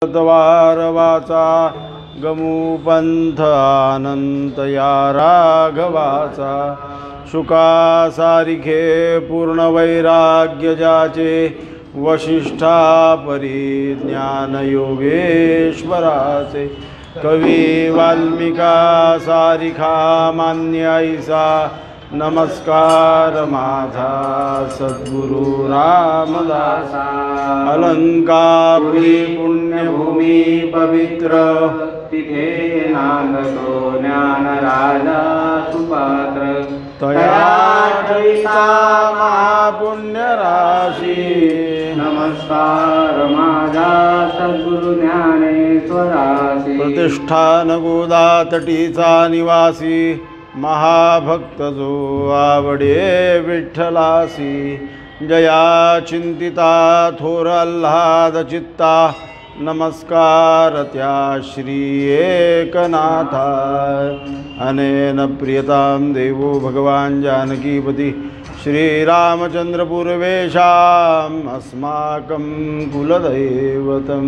तवारवाचा गमुपंथ अनंत या राघवाचा शुकासारिखे पूर्ण वैराग्य जाचे वशिष्ठा परिज्ञान योगेश्वराचे कवी वाल्मिका सारिखा मान्य ऐसा नमस्कार माझा सद्गुरु रामदासा अलंकापुरी पुण्यभूमी पवित्र तिथे नांदतो ज्ञान राजा सुपात्र तया ठविता महापुण्य राशी नमस्कार माझा सद्गुरु ज्ञानेश्वरासी प्रतिष्ठान गोदा तटीचा निवासी महाभक्त जो आवडे विठ्ठलासी जया चिंतिता थोर आल्हाद चित्ता नमस्कार त्या श्री एकनाथा अनेन प्रियतां देवो भगवान जानकीपति श्रीरामचंद्र पूर्वेशाम् अस्माकं कुलदैवतं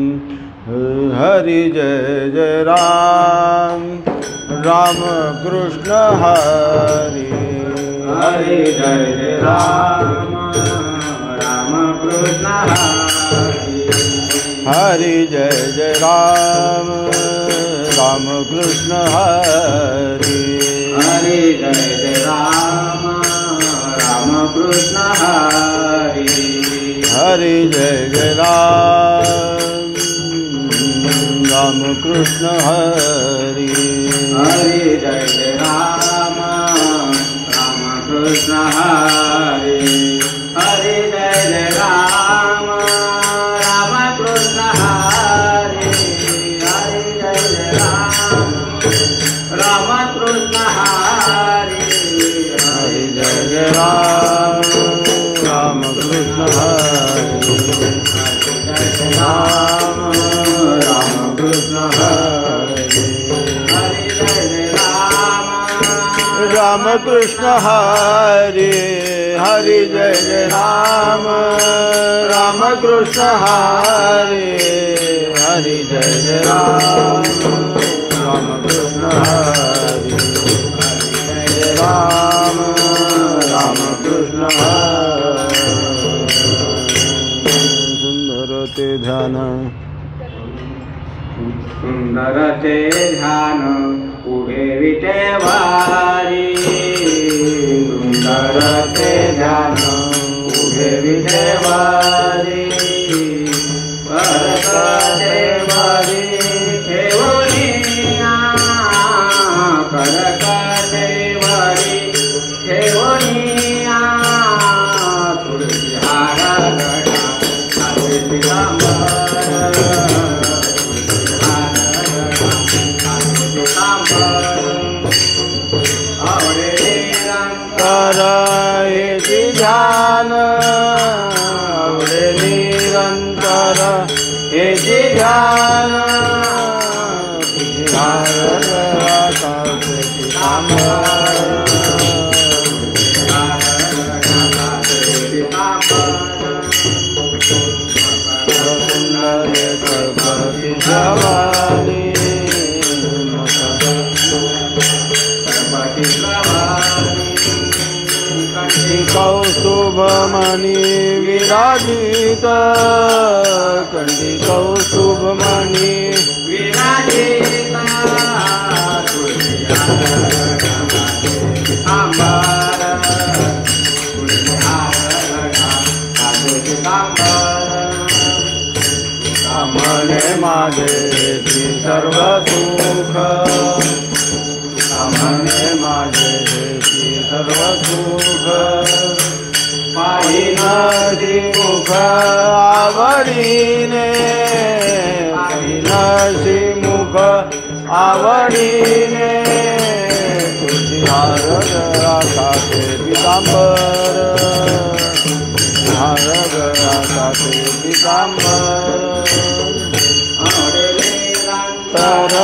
हरि जय जय राम राम कृष्ण हरि हरि जय जय राम राम कृष्ण हरि जय जय राम राम कृष्ण हरि हरि जय जय राम राम कृष्ण हरि हरि जय जय राम राम कृष्ण हरि हरि जय जय राम राम कृष्ण हरि हरि जय जय राम राम कृष्ण हरि हरि जय जय राम राम कृष्ण हरि हरि जय जय राम राम कृष्ण हरि हरि जय जय राम राम कृष्ण हरि हरि जय जय राम राम कृष्ण हरि हरि जय जय राम राम कृष्ण हरि हरि जय जय राम राम कृष्ण हरि हरि जय जय राम राम कृष्ण हरि सुंदर ते ध्यान सुंदर ते ध्यान पुढे विटेवारी सुंदर ते ध्यान पुढे विटेवारी परत देवारी ठेवली परत देवारी ठेवली तुळशी हार गडा ध्यान आवडे निरंतर हे जे ध्यान कौस्तुभमणि विराजित कंठी कौस्तुभमणि विराजित मने माझे सर्व सुख मने माझे सर्व सुख पाहिनशी मुख आवडीने पाहिनशी मुख आवडीने तुझी हार गळाचे पितांबर हार गळाचे पितांबर तर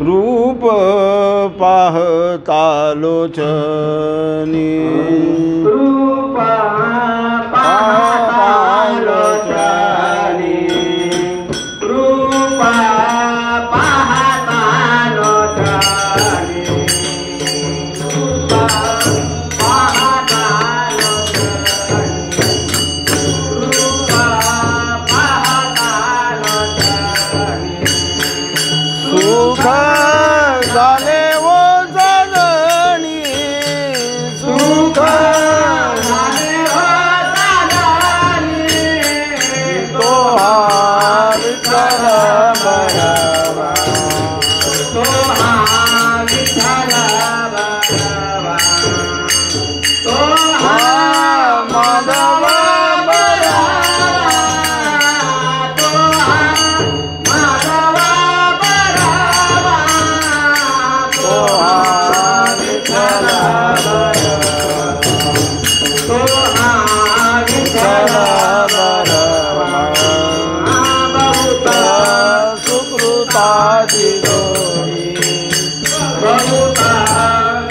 रूप पाहता लोचनी रूप पाहता लोचनी रूप पाहता लोचनी रूप पाहता लोचनी रूप पाहता लोचनी सुख झाले वो जननी सुख झाले हो दादानी तो हार कर बरवा तो हा विठ्ठल बरवा तो हा माधव बरवा तो हा माधव बरवा तो हार कर तो हा विठ्ठल बरवा बहुत सुकृताची जोडी बहुत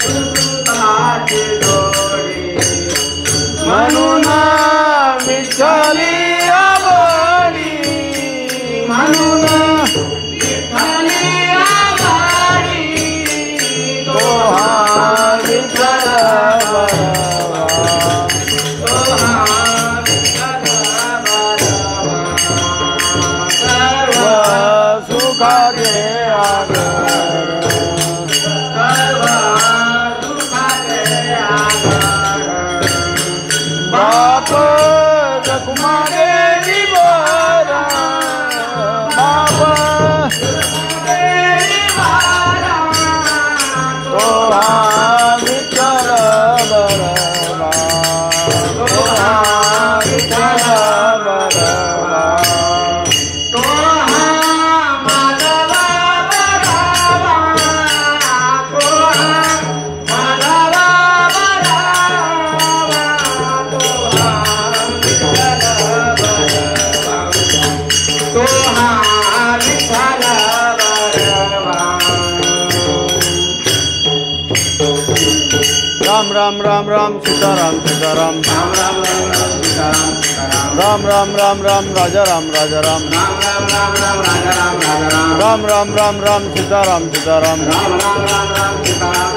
सुकृताची जोडी म्हणून विठ्ठली आवडी म्हणून विठ्ठली आघाडी तो हा विठ्ठल बरवा तो हा विठ्ठल बरवा सर्व सुखाचे आगर सर्व सुखाचे आघाड बाप रखुमारे निवारा बाप तो हा विठ्ठल बरवा तो हा विठ्ठल बरवा तो हा माधव बरवा तो हा माधव बरवा तो हा विठ्ठल बरवा तो हा विठ्ठल बरवा राम राम राम राम सीताराम सीताराम राम राम राम राम सीताराम सीताराम राम राम राम राम राजा राम राजा राम राम राम राम राम राजा राम राजा राम राम राम राम राम सीताराम सीताराम राम राम राम राम सीताराम सीताराम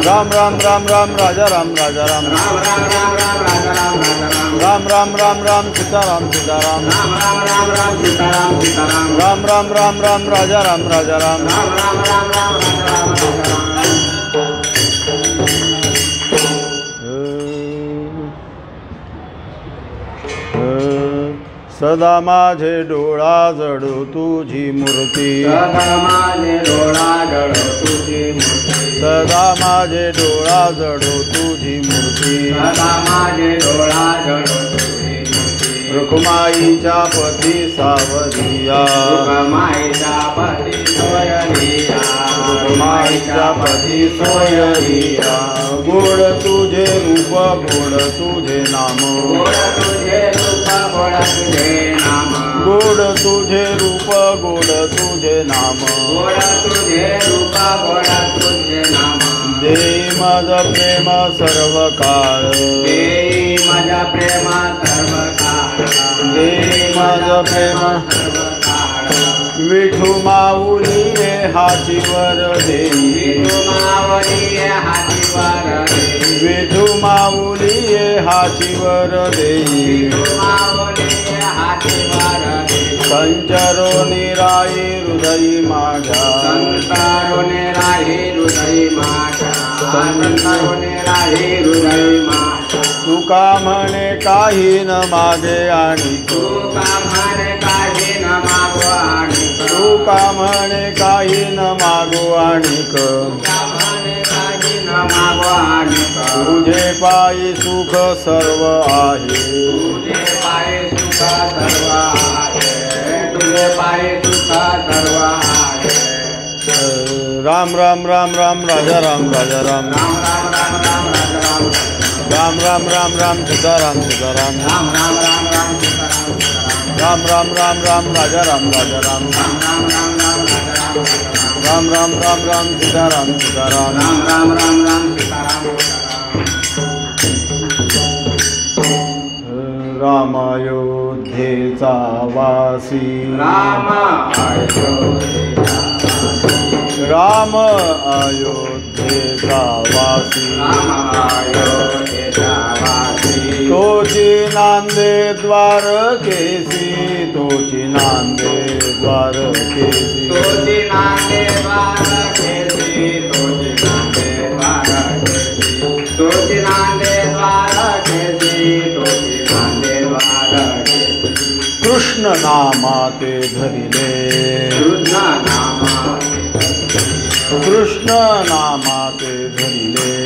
राम राम राम राम राजा राम राजा राम राम राम राम राम राजा राम राजा राम राम राम राम राम सीताराम सीताराम राम राम राम राम सीताराम सीताराम राम राम राम राम राजा राम राजा राम राम राम राम राम राजा राम राजा राम सदा माझे डोळा जडू तुझी मूर्ती सदा माझे डोळा जडू तुझी मूर्ती सदा माझे डोळा जडू तुझी मूर्ती सदा माझे डोळा जडू तुझी मूर्ती रुक्माईच्या पती सावरिया रुक्माईच्या पती सोयरिया रुक्माईच्या पती सोयरिया गोड तुझे रूप गोड तुझे नाम गोड तुझे रूप गोड तुझे नाम गोड तुझे रूप गोड तुझे नाम गोड तुझे रूप गोड तुझे नाम देई माझं प्रेम सर्व काळ देई माझ्या प्रेमा सर्व काळ देई माझं प्रेम सर्व काळ विठू माऊली हाची वर देई विठू मावली हातीवर देई विठू माऊली हाची वर देई विठू मावली हातीवर देई संचरो निराई हृदयी माझ्या संतारोने राही हृदय माझ्या संतारोने राही हृदय माझ्या तुका म्हणे काही न मागे आणि तू का म्हणे काही न मागो आणि तुका म्हणे काही न मागो आणि का म्हणे काही न मागो आणि तुझे पायी सुख सर्व आहे तुझे पाये सुख सर्व आहे तुझे पाये सुख सर्व आहे राम राम राम राम राजा राम राजा राम राम राम राम राम राम राम राम राम राम राम सीताराम सीताराम राम राम राम राम सीताराम सीताराम राम राम राम राम राजा राम राजा राम राम राम राम राम सीताराम सीताराम राम अयोध्येचा वासी राम अयोध्येचा वासी तोची नांदे द्वारकेसी तोची नांदे द्वारकेसी कृष्ण नामाते धरिले कृष्ण नामाते धरिले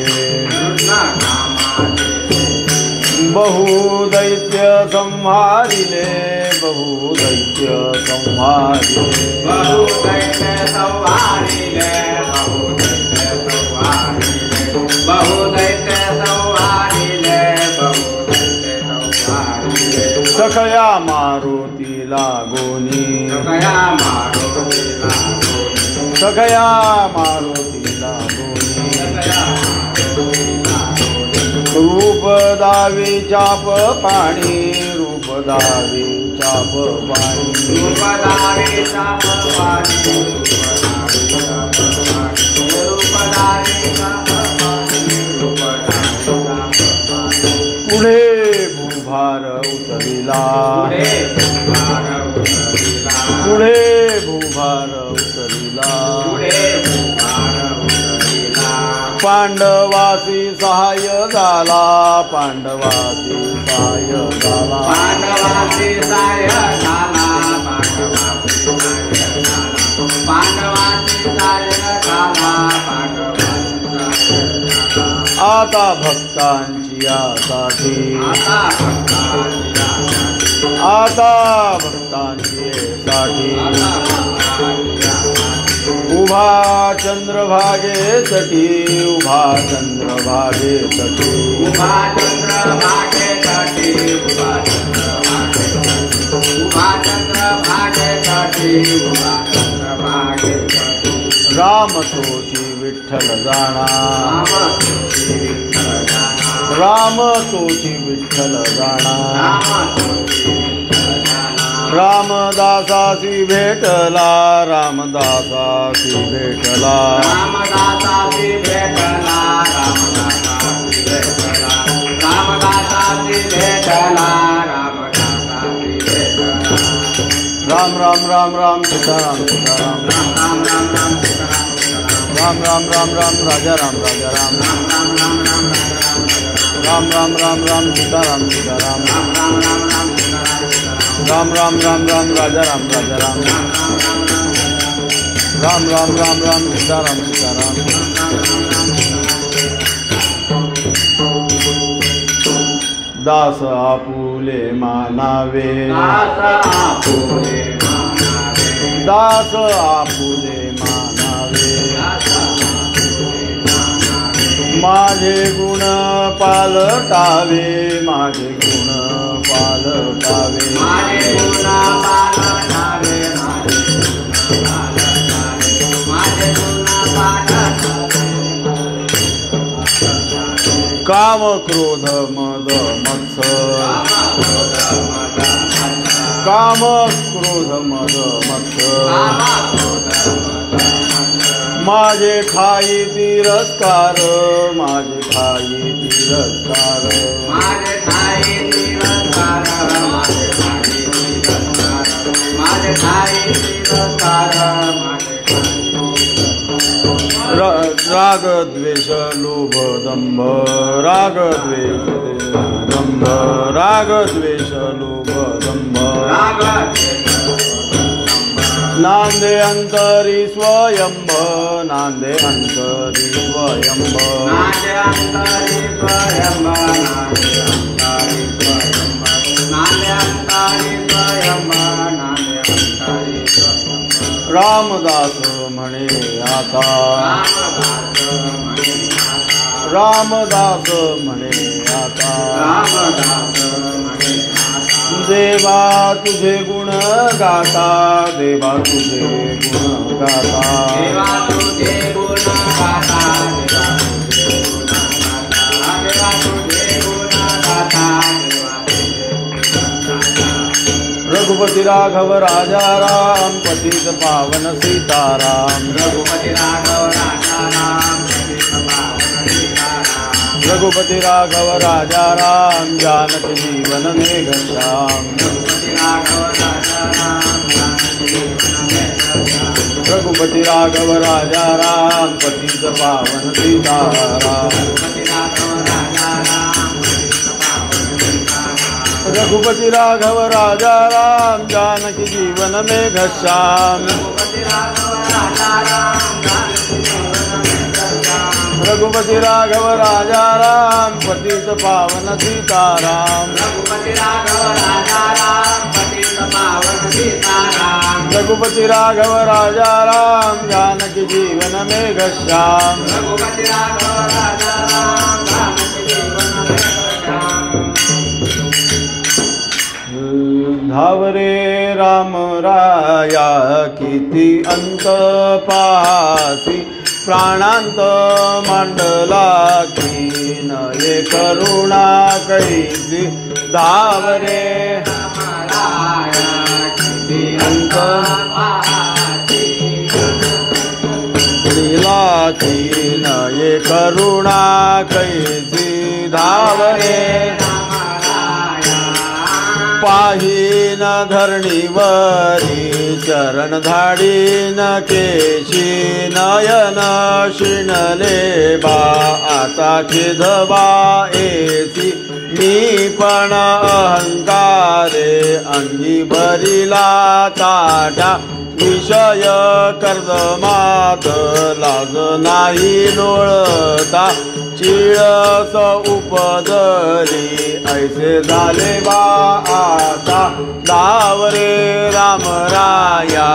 बहुदैत्य संहारिले बहुदैत्य संहारिले सखया मारुती लागोनी सखया मारुती लागोनी रूप दावी चाप पाणी रूप दावी चाप पाणी पुढे भूभार उतरिला पुढे भूभार उतरिला पांडवासी सहाय्य झाला पांडवासी सहाय्य झाला आता भक्तांची यासाठी आता भक्तांची साठी उभा चंद्रभागेसाठी उभा चंद्रभागेसाठी राम तोची विठ्ठल जाणा राम तोची विठ्ठल जाणा रामदासासी भेटला रामदासासी भेटला राम राम राम राम सीताराम सीताराम राम राम राम राम राजा राम राजा राम राम राम राम राम सीताराम सीताराम राम राम राम राम राजा राम राजा राम राम राम राम राम सीताराम सीताराम दास आपुले मानावे दास आपुले मानावे माझे गुण पालटावे माझे गुण पालटावे काम क्रोध मद मत्सर काम क्रोध मद मत्सर माझे खाई तिरस्कार माझे खाई तिरस्कार राग द्वेष लोभ दंभ राग द्वेष दंभ राग द्वेष लोभ दंभ नांदे अंतरी स्वयंभ नांदे अंतरी स्वयंभ रामदास म्हणे आता रामदास म्हणे आता देवा तुझे गुण गाता देवा तुझे गुण गाता देवा तुझे गुण गाता देवा तुझे गुण गाता रघुपति राघव राजा राम पतित पावन सीताराम रघुपति राघव राजा राम पतित पावन सीताराम रघुपति राघव राजा राम जानक जीवन में घनश्याम रघुपति राघव राजा राम जानक जीवन में घनश्याम रघुपति राघव राजा राम पतित पावन सीताराम रघुपति राघव राजा राम जानकी जीवन में घनश्याम रघुपति राघव राजा राम पतित पावन सीताराम रघुपति राघव राजा राम पतित पावन सीताराम रघुपति राघव राजा राम जानकी जीवन में घनश्याम रघुपति राघव राजा राम जानकी जीवन में घनश्याम धावरे राम राया किती अंत पासी प्राणांत मांडला की नये करुणा कैसी धावरे अंत लीला की नये करुणा कैसी धावरे पाहीन धरणीवरी चरण धाडीन केशी नयन शिणले बा आता खिदबा एसी मी पण अहंकारे अंगी भरिला ताटा विषय कर्दमात लाज नाही लोळता चिळस उपजली ऐसे झाले बा आता धावरे राम राया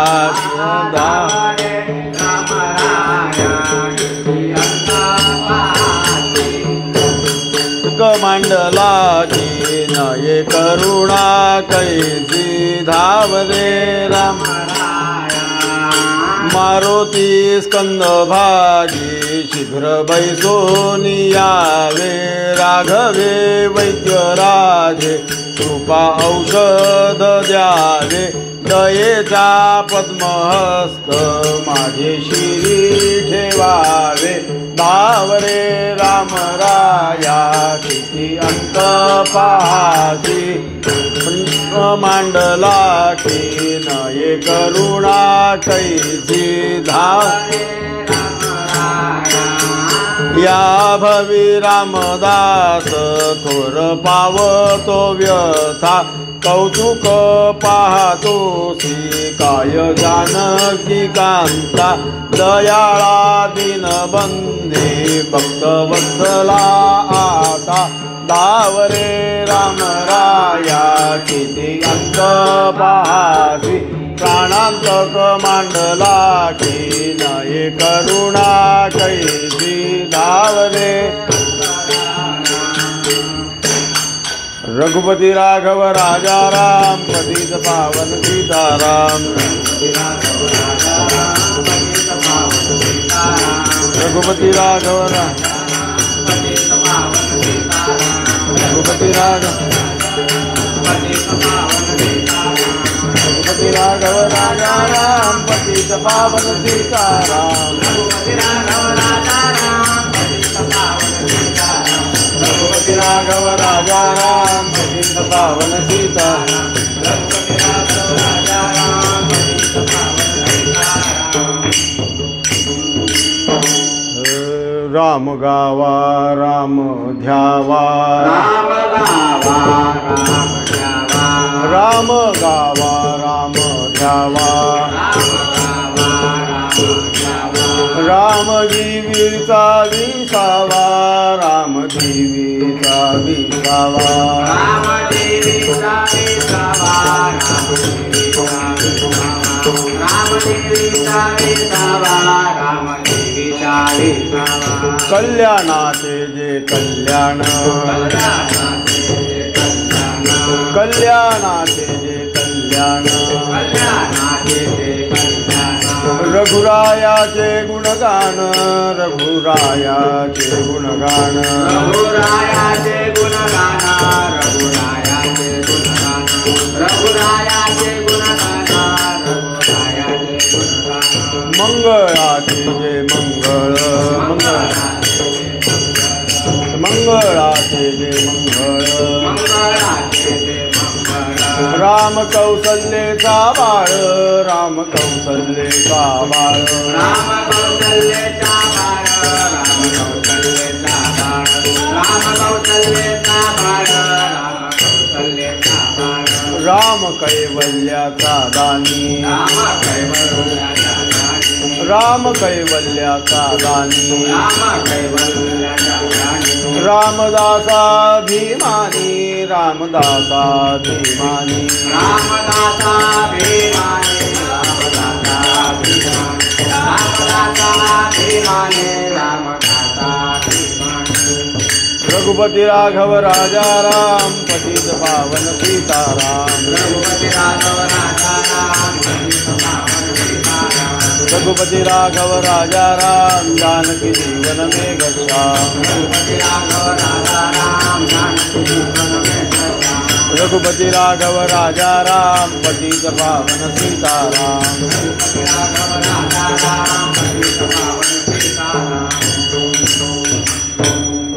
मांडला की नये करुणा कैसी धावरे राम मारुती स्कंद भागी शीघ्र बैसोनी यावे राघवे वैद्य राजे कृपा औषध द्यावे दयेचा पद्महस्त माझे शिरी ठेवावे धावरे राम राया किती अंत पाहासी मांडला की नये करुणा कैसी धाव या भवी रामदास थोर पावतो व्यथा कौतुक पाहतोसी काय जानकी कांता दयाळा दीनबंधे भक्त वत्सला आता धावरे राम राया किती अंत पाहासी प्राणांतक मांडला की नये करुणा कैसी धावरे रघुपति राघव राजा राम पतित पावन सीताराम रघुपति राघव रघुपति राघव रघुपति राघव राजा राम पतित पावन सीताराम रघुपति राघव राजा राम पतित पावन सीता राम गावा राम ध्यावा राम गावा राम ध्यावा राम गावा राम ध्यावा राम जीवीचा विसावा राम जीवीचा विसावा राम जीवीचा विसावा राम जीवीचा विसावा राम जीवीचा विसावा कल्याणाचे जे कल्याण कल्याणाचे जे कल्याण कल्याणाचे ते कल्याण रघुरायाचे गुणगान रघुरायाचे गुणगान रघुरायाचे गुणगान रघुरायाचे गुणगान रघुरायाचे गुणगान रघुरायाचे गुणगान मंगळाचे जे मंगळ मंगळाचे जे मंगळ मंगळाचे ते मंगळ राम कौसल्येचा बाळ राम कौसल्येचा बाळ राम कौशल्येचा बाळ राम कौशल्येचा बाळ राम कौशल्येचा बाळ राम कौशल्येचा बाळ राम कैवल्याचा दानी राम कैवल्याचा दानी राम कैवल्याचा दानी राम कैवल्याचा दानी रामदासाभिमानी रामदासाभिमानी रामदासा भीमाने रामदासा भीमाने रामदासा भीमाने रामदासा भीमाने रघुपति राघव राजा राम पतित पावन सीताराम रघुपति राघव राजा राम पतित पावन सीताराम रघुपति राघव राजा राम जानकी जीवन में गच्छाम रघुपति राघव राजा राम जानकी जीवन में गच्छाम रघुपति राघव राजा राम पतित पावन सीताराम रघुपति राघव राजा राम पतित पावन सीताराम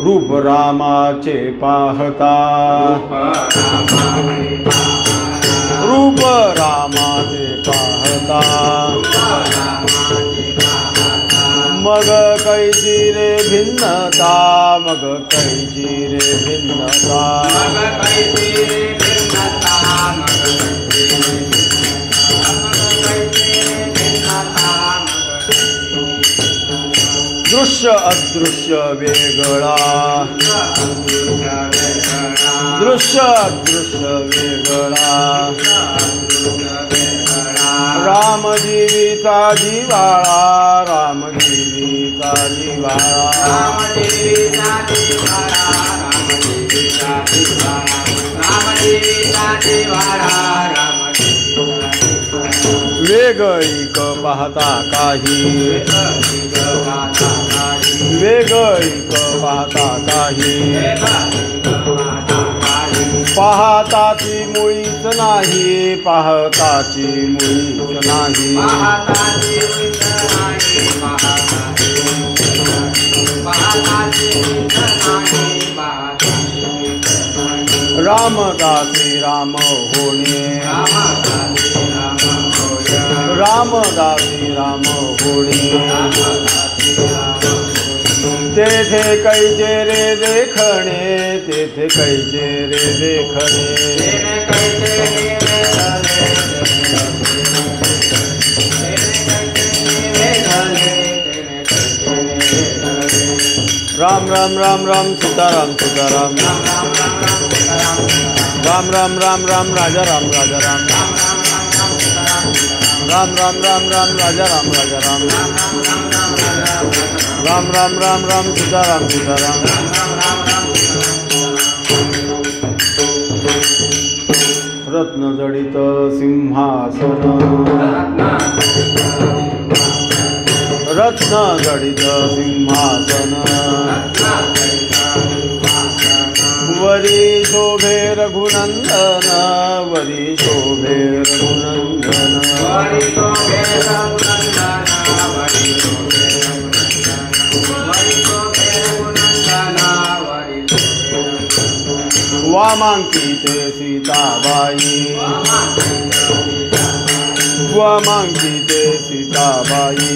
रूप रामाचे पाहता रूप रामाचे पाहता मग कैची रे भिन्नता मग कैची रे भिन्नता दृश्य अदृश्य वेगळा दृश्य अदृश्य वेगळा राम जीविता जिवाळा राम जीविता जिवाळा वेगळीक पाहता काही वेगळीक पाहता काही पाहताची मुळीच नाही पाहताची मुळीच नाही रामदासी राम होणे रामदासी राम होणे तेथे कैचे रे देखणे तेथे कैचे रे देखणे राम राम राम राम सीताराम सीताराम राम राम राम राम राजा राम राजा राम राम राम राम राम राजा राम राजा राम राम राम राम राम सीताराम सीताराम रत्न जडित सिंहासन रत्न जडित सिंहासन वरी शोभे रघुनंदन वरी शोभे रघुनंदन वामांकिते सीताबाई वामांकिते सीताबाई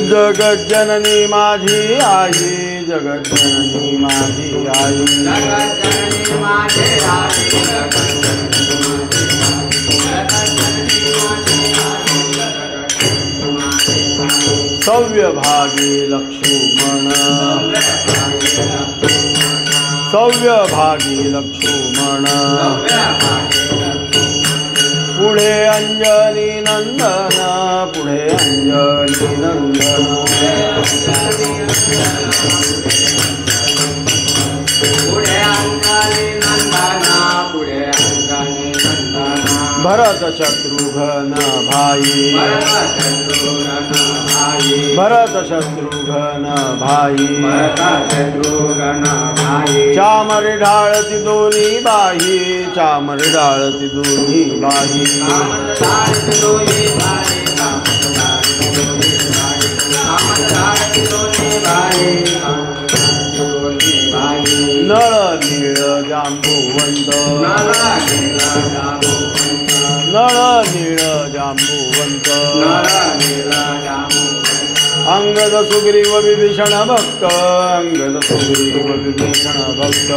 जगज्जननी माझी आई जगज्जननी माझी आई सव्यभागी लक्ष्मण सव्यभागी लक्ष्मण पुढे अंजनी नंदन पुढे अंजनी नंदन पुढे अंजनी भरत शत्रुघ्न भाई भरत शत्रुघ्न भाई भरत शत्रुघ्न भाई भरत शत्रुघ्न भाई चामर ढाळती दोन्ही बाही चामर ढाळती दोन्ही बाही नळ नीळ जांबुवंत नळ नीळ जांबुवंत अंगद सुग्रीव विभीषण भक्त अंगद सुग्रीव विभीषण भक्त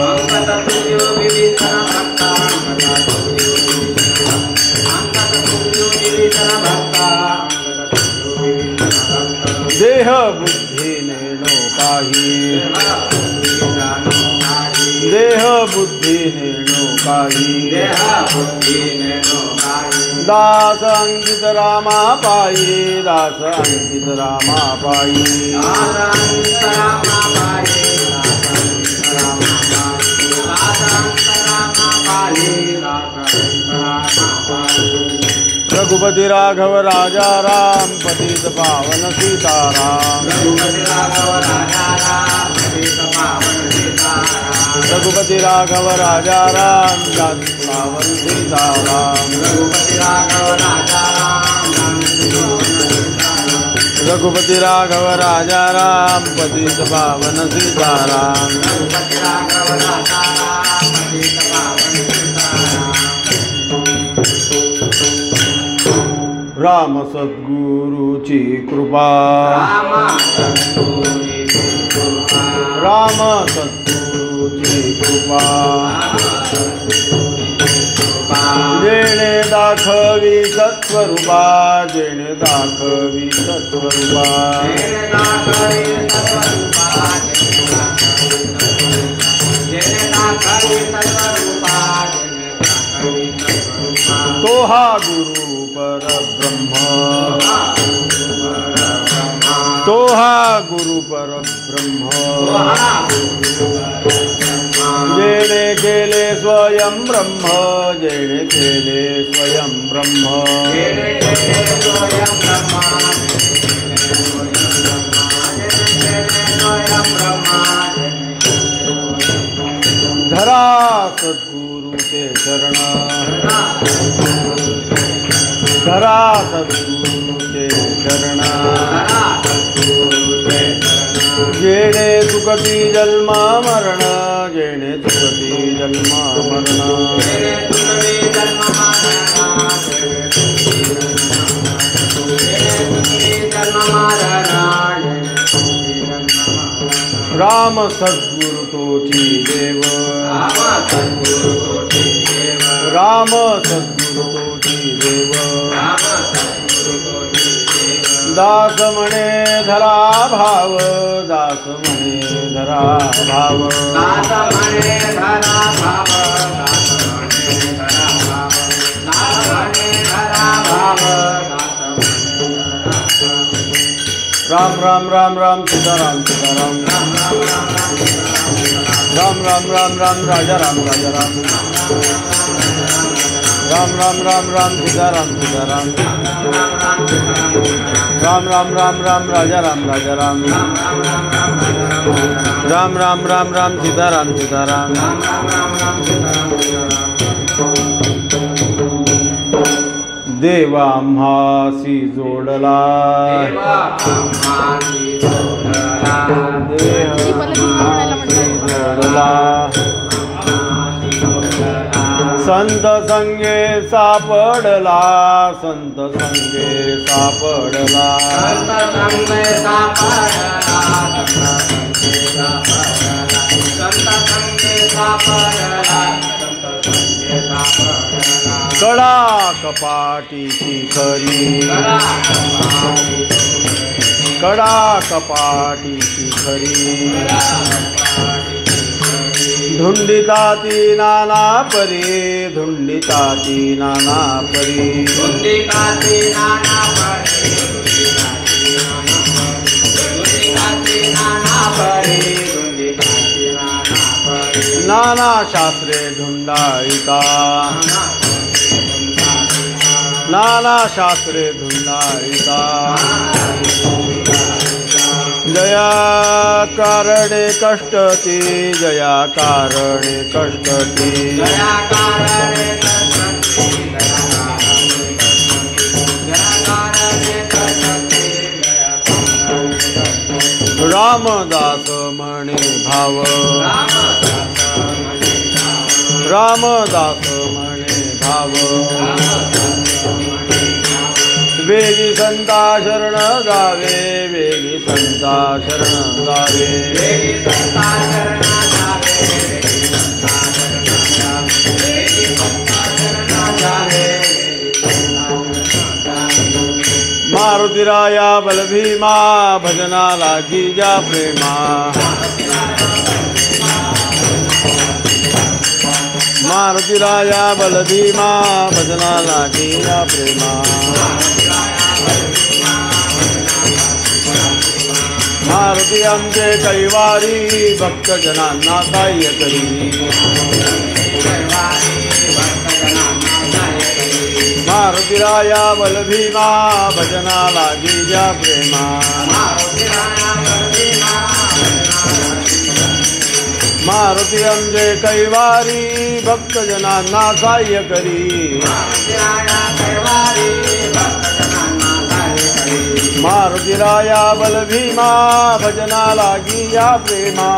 देह बुद्धी नेणो काही देह बुद्धी नेणो काही दास अंकित रामा पायी दास अंकित रामा पायी रघुपति राघव राजा राम पतित पावन सीताराम रघुपति राघव राजा राम पतित पावन सीताराम रघुपति राघव राजा राम पतित पावन सीताराम राम सद्गुरुची कृपा राम सद्गुरुची कृपा जेणे दाखवी सत्वरूपा जेणे दाखवी सत्वरूपा तो हा गुरु परब्रह्म तो हा गुरु परब्रह्म जेणे केले स्वयं ब्रह्म जेणे केले स्वयं ब्रह्म धरा सद्गुरु ते चरण धरा सद्गुरु ते चरण जेणे सुखती जन्म मरण जेणे सुखती जन्म मरण राम सद्गुरु तोची देव राम सद्गुरु तोची देव दास म्हणे धरा भाव दास म्हणे धरा भाव राम राम राम राम सीताराम सीताराम राम राम राम राम राजा राम राजा राम राम राम राम राम सीताराम सीताराम राम राम राम राम राजा राम राजा राम राम राम राम राम सीताराम सीताराम देवा आम्हासी जोडला जोडला संत संगे सापडला संत संगे सापडला कडा कपाटीची खरी कडा कपाटीची खरी धुंडिताती नाना परी धुंडिताती नाना परी नाना शास्त्रे ढुंडाळिता नाना शास्त्रे धुंडाळिता जया कारणे कष्टती जया कारणे कष्टती रामदास म्हणे भाव रामदास म्हणे भाव वेगी संता शरण जावे वेगी संता शरण जावे मारुतीराया बलभीमा भजना लागी जा प्रेमा मारुतीराया बलभीमा भजना लागी जा प्रेमा मारुती आमचे कैवारी भक्तजनांना सहाय्य करी मारुतीराया बलभीमा भजना लागी जा प्रेमा मारुती आमचे कैवारी भक्तजनांना सहाय्य करी मारुतीराया बलभीमा भजना लागी या प्रेमा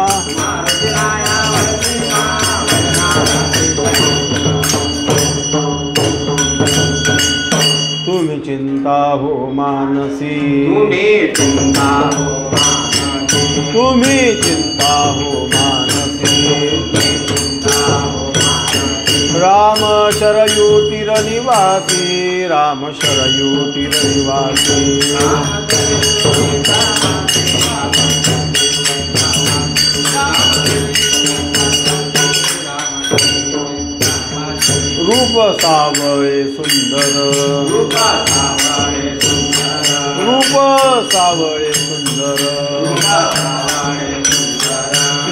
तुम्ही चिंता हो मानसी तुम्ही चिंता हो मानसी राम शरयू तीर निवासी राम शरयू तीर निवासी रूप सावळे सुंदर रूप सावळे सुंदर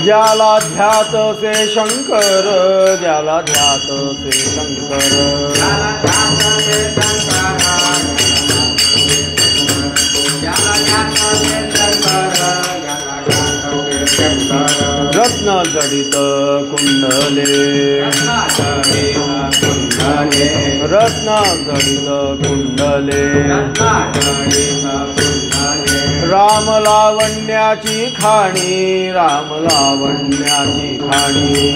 ज्याला ध्यात से शंकर ज्याला ध्यात से शंकर रत्न जडित कुंडले रत्न जडित कुंडले राम लावण्याची खाणी राम लावण्याची खाणी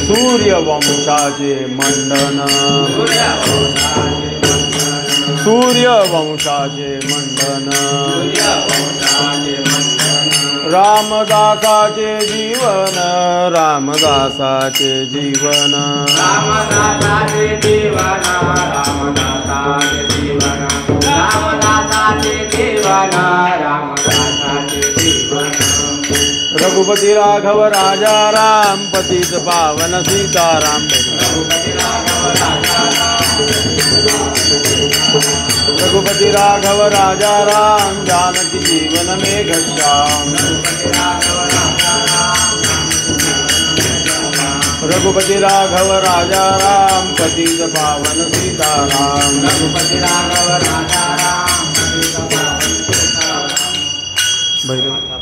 सूर्यवंशाचे मंडन सूर्यवंशाचे मंडन रामदासाचे जीवन रामदासाचे जीवन रामदासाचे जीवन रामदासाचे जीवन रामदासाचे जीवन रामदासाचे जीवन रघुपति राघव राजा राम पतित पावन सीताराम रघुपति राघव राजा राम जानकी जीवन में घश्याम रघुपति राघव राजा राम पतित पावन सीताराम रघुपति राघव राजा राम पतित पावन भैरव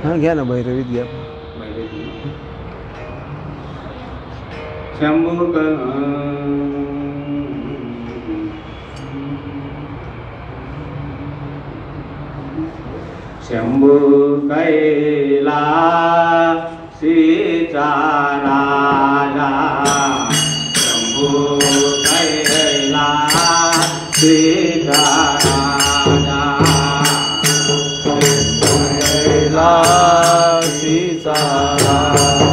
हाँ घ्या ना भैरवीत घ्या शंभू शंभू कैलासीचा राजा शंभू कैलासीचा राजा कैलासीचा राजा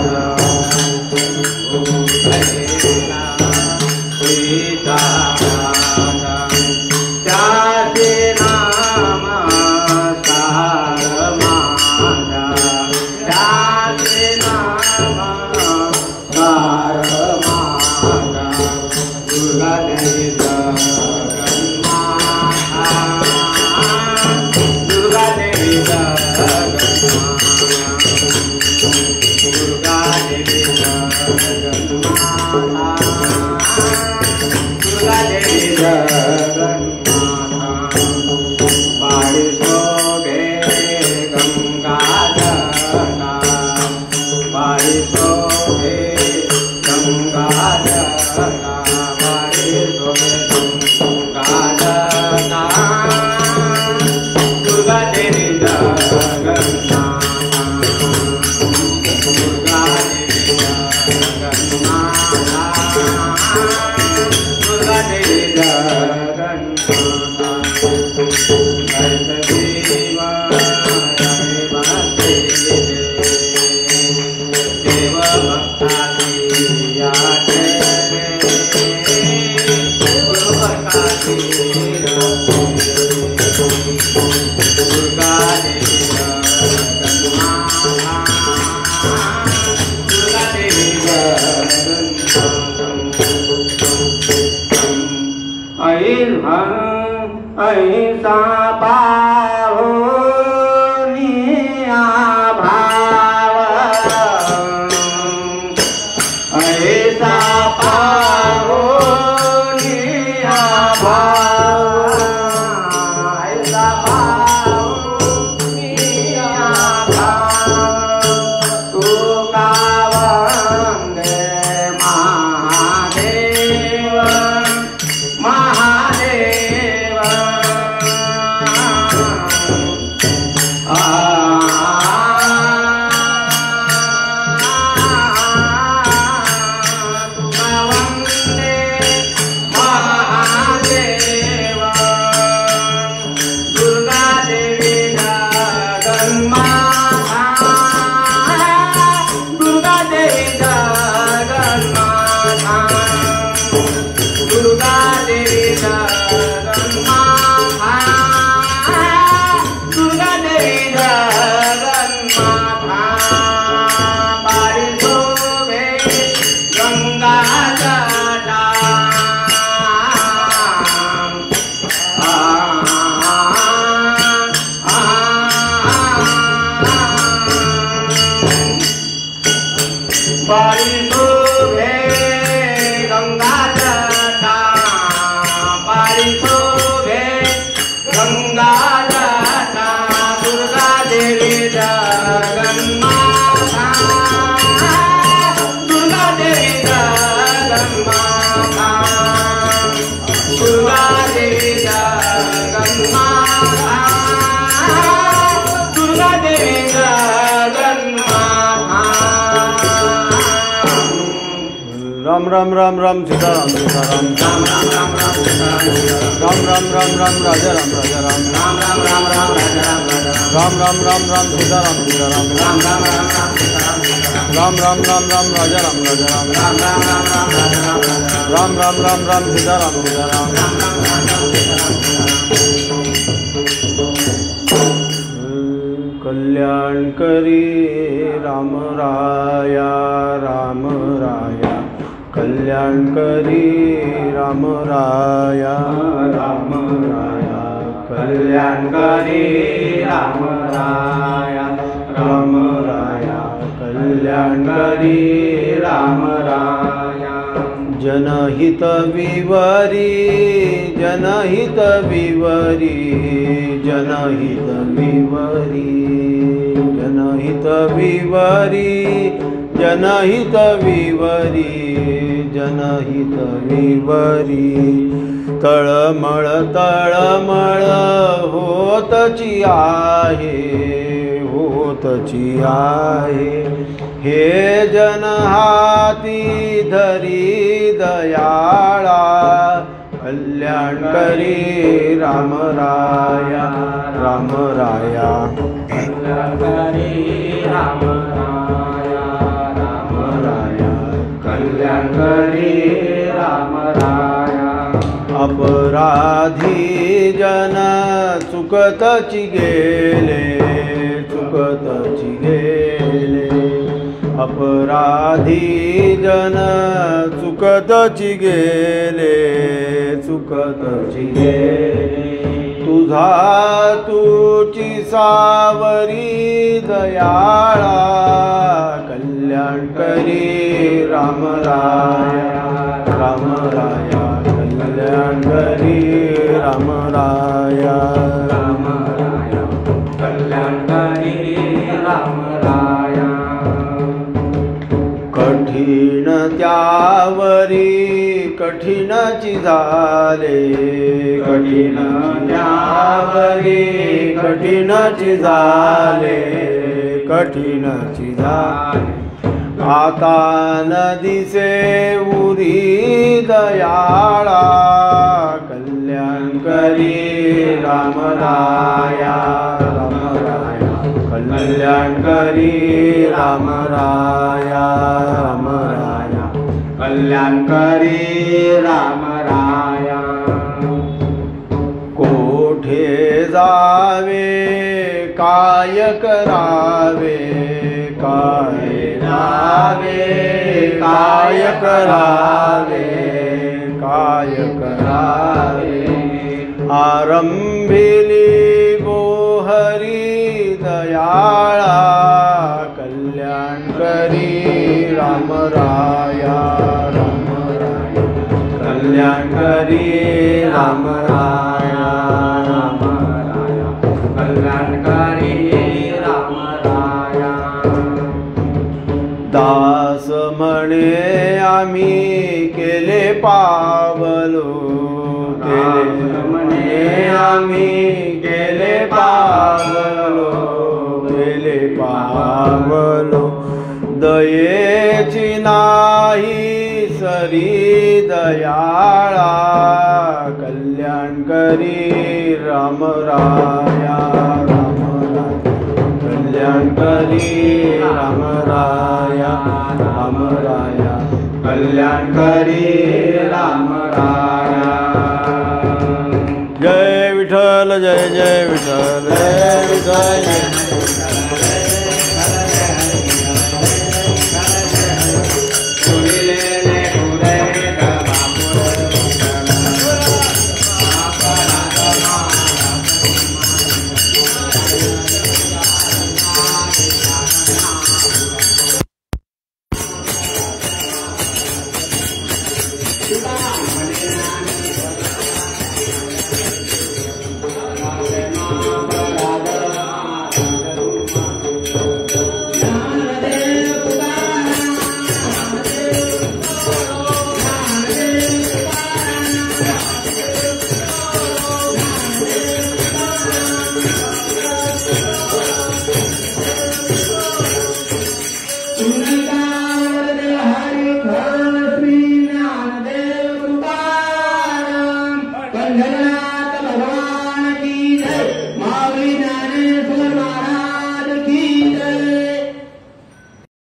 त्याचे नाम सार माझा त्याचे नाम सार माझा तुला द्यायचं ऐसा पाहुनिया भाव ऐसा पाहुनिया भाव ऐसा पाहुनिया भाव तू कावंदे महादेव महादेव राम राम राम सीताराम सीताराम राम राम राम राम राम राम राजा राम राजा राम राम राम राम राम सीताराम सीताराम राम राम राम राजा राम राजा राम राम राम सीताराम सीताराम कल्याण करी राम राया राम राया कल्याण करी राम राया राम राया कल्याण करी राम राया राम राया कल्याण करी राम राया जनहित विवरी जनहित विवरी जनहित विवरी जनहित विवरी जनहित विवरी जनहित विवरी तळमळ तळमळ होतची आहे हे जन हाती धरी दयाळा कल्याण करी राम राया राम राया कल्याण करी राम राया राम राया कल्याण करी राम राया अपराधी जन चुकतची गेले अपराधी जन चुकतची गेले तुझा तुची सावरी दयाळा कल्याण करी राम राया राम राया कल्याण करी राम राया राम राया कल्याण करी राम राया कठीण त्यावरी कठीणची झाले कठीण त्यावरी कठीणची झाले आता नदीसे उरी दयाळा कल्याण करी राम राया राम राया कल्याण करी राम राया राम राया कल्याण करी राम राया कोठे जावे काय करावे काय जावे काय करावे काय करावे आरंभिली गोहरी दयाळा कल्याण करी राम राया राम राया कल्याण करी राम राया राम राया कल्याण करी राम राया दास म्हणे आम्ही केले पावलो केले म्हणे आम्ही केले पावलो केले पावलो दयेची नाही सरी दयाळा कल्याण करी राम राया राम राया कल्याण करी राम राया राम राया कल्याण करी राम राया जय विठ्ठल जय जय विठ्ठल जय विठ्ठल जय Bye.